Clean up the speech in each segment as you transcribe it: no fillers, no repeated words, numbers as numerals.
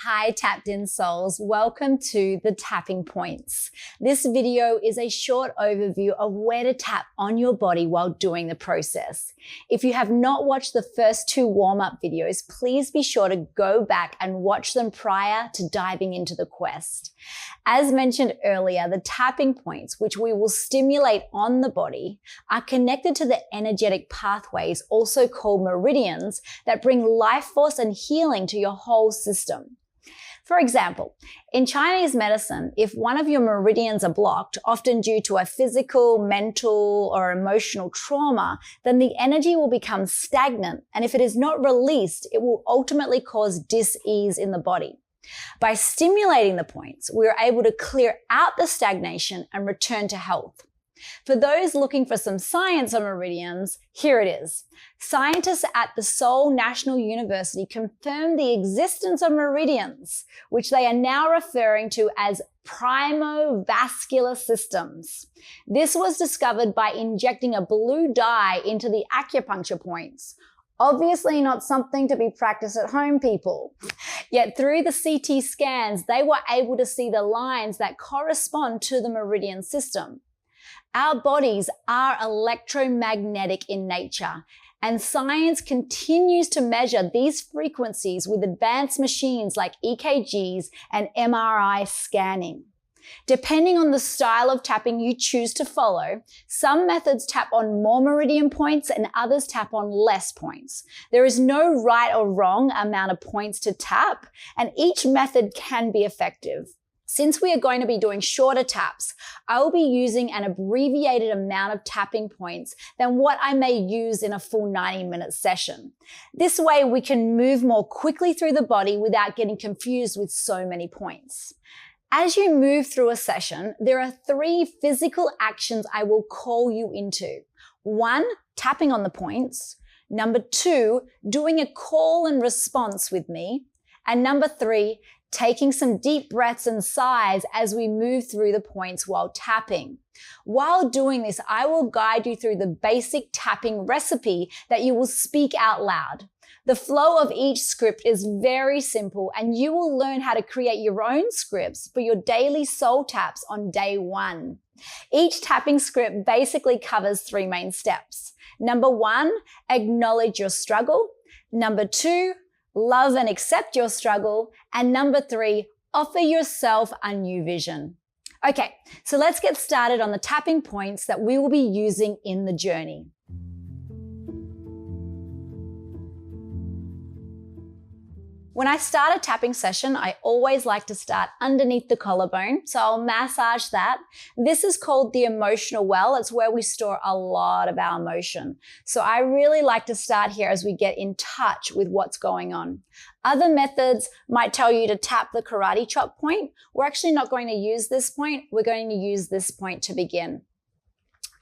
Hi, tapped in souls. Welcome to the tapping points. This video is a short overview of where to tap on your body while doing the process. If you have not watched the first two warm-up videos, please be sure to go back and watch them prior to diving into the quest. As mentioned earlier, the tapping points, which we will stimulate on the body, are connected to the energetic pathways, also called meridians, that bring life force and healing to your whole system. For example, in Chinese medicine, if one of your meridians are blocked, often due to a physical, mental, or emotional trauma, then the energy will become stagnant, and if it is not released, it will ultimately cause dis-ease in the body. By stimulating the points, we are able to clear out the stagnation and return to health. For those looking for some science on meridians, here it is. Scientists at the Seoul National University confirmed the existence of meridians, which they are now referring to as primovascular systems. This was discovered by injecting a blue dye into the acupuncture points. Obviously not something to be practiced at home, people. Yet through the CT scans, they were able to see the lines that correspond to the meridian system. Our bodies are electromagnetic in nature, and science continues to measure these frequencies with advanced machines like EKGs and MRI scanning. Depending on the style of tapping you choose to follow, some methods tap on more meridian points and others tap on less points. There is no right or wrong amount of points to tap, and each method can be effective. Since we are going to be doing shorter taps, I will be using an abbreviated amount of tapping points than what I may use in a full 90-minute session. This way we can move more quickly through the body without getting confused with so many points. As you move through a session, there are 3 physical actions I will call you into. 1, tapping on the points. 2, doing a call and response with me. And 3, taking some deep breaths and sighs as we move through the points while tapping. While doing this, I will guide you through the basic tapping recipe that you will speak out loud. The flow of each script is very simple, and you will learn how to create your own scripts for your daily soul taps on day 1. Each tapping script basically covers 3 main steps. 1, acknowledge your struggle. 2, love and accept your struggle. And 3, offer yourself a new vision. Okay, so let's get started on the tapping points that we will be using in the journey. When I start a tapping session, I always like to start underneath the collarbone, so I'll massage that. This is called the emotional well. It's where we store a lot of our emotion. So I really like to start here as we get in touch with what's going on. Other methods might tell you to tap the karate chop point. We're actually not going to use this point. We're going to use this point to begin.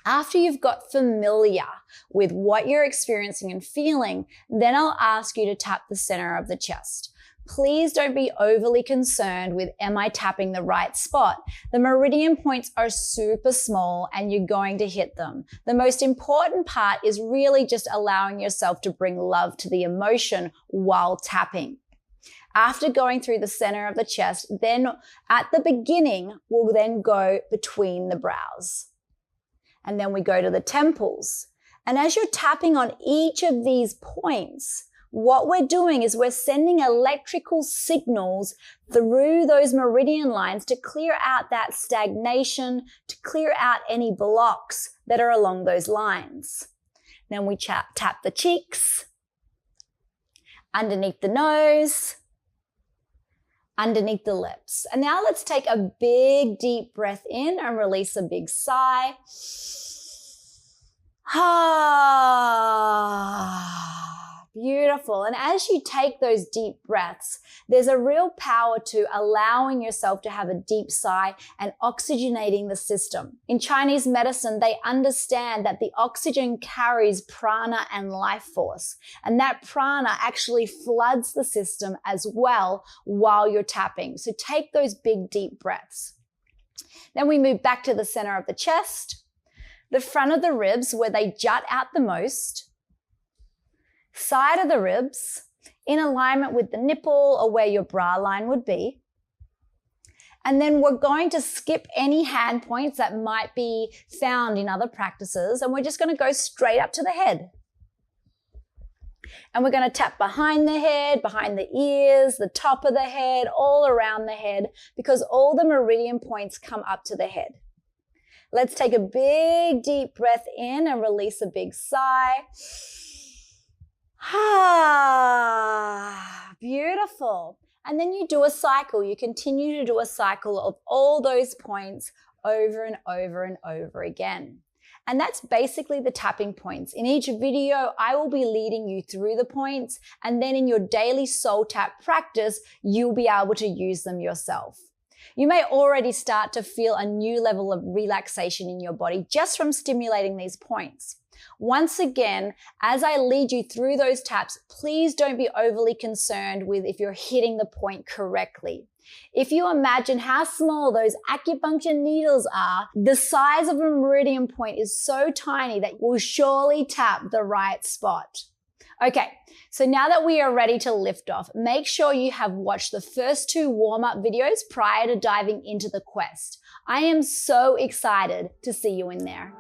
After you've got familiar with what you're experiencing and feeling, then I'll ask you to tap the center of the chest. Please don't be overly concerned with, am I tapping the right spot? The meridian points are super small and you're going to hit them. The most important part is really just allowing yourself to bring love to the emotion while tapping. After going through the center of the chest, then at the beginning, we'll then go between the brows. And then we go to the temples. And as you're tapping on each of these points, what we're doing is we're sending electrical signals through those meridian lines to clear out that stagnation, to clear out any blocks that are along those lines. Then we tap the cheeks, underneath the nose, underneath the lips. And now let's take a big deep breath in and release a big sigh. Beautiful. And as you take those deep breaths, there's a real power to allowing yourself to have a deep sigh and oxygenating the system. In Chinese medicine, they understand that the oxygen carries prana and life force, and that prana actually floods the system as well while you're tapping. So take those big deep breaths. Then we move back to the center of the chest. the front of the ribs where they jut out the most, side of the ribs in alignment with the nipple or where your bra line would be. And then we're going to skip any hand points that might be found in other practices, and we're just going to go straight up to the head. And we're going to tap behind the head, behind the ears, the top of the head, all around the head, because all the meridian points come up to the head. Let's take a big deep breath in and release a big sigh. Ah, beautiful. And then you do a cycle. You continue to do a cycle of all those points over and over and over again. And that's basically the tapping points. In each video, I will be leading you through the points, and then in your daily soul tap practice, you'll be able to use them yourself. You may already start to feel a new level of relaxation in your body just from stimulating these points. Once again, as I lead you through those taps, please don't be overly concerned with if you're hitting the point correctly. If you imagine how small those acupuncture needles are, the size of a meridian point is so tiny that we'll surely tap the right spot. Okay, so now that we are ready to lift off, make sure you have watched the first 2 warm-up videos prior to diving into the quest. I am so excited to see you in there.